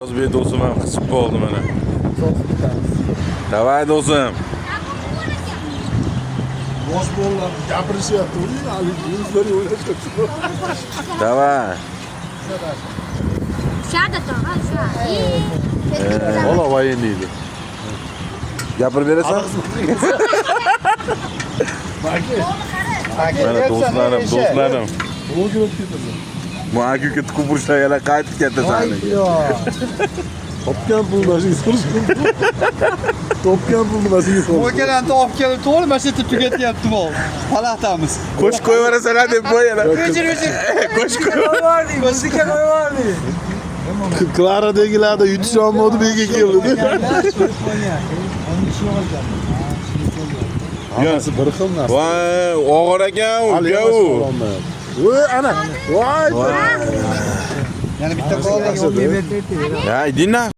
O'zbek do'stim ham qisib qoldi mana. Davay do'stim. Bosh bolalar gapirishyapti. Yuzlari o'ynashyapti. Davay. Shada tog'a, shu. Bola voyinliydi. Gapirib berasan? Mana do'stlarim. O'girib ketadi. Bu aka kupurishlar yana qaytib ketdi sani. Topgan pulni mashinga solishdim. Topgan pulni mashinga solishdim. O'kalarni topib kelib, to'g'ri mashinada tugatyapti bol. Palatamiz. Qo'sh qo'yaverasanlar deb qo'yinglar. O'chir. Qo'sh qo'y. Muzika qo'yvordi. Klaradagilarda yutish olmadi, bega keldi. Hammasi bir xil narsa. Voy, og'ir ekan u. Voy, ana. Voy. Yana bitta bol Ya, idina.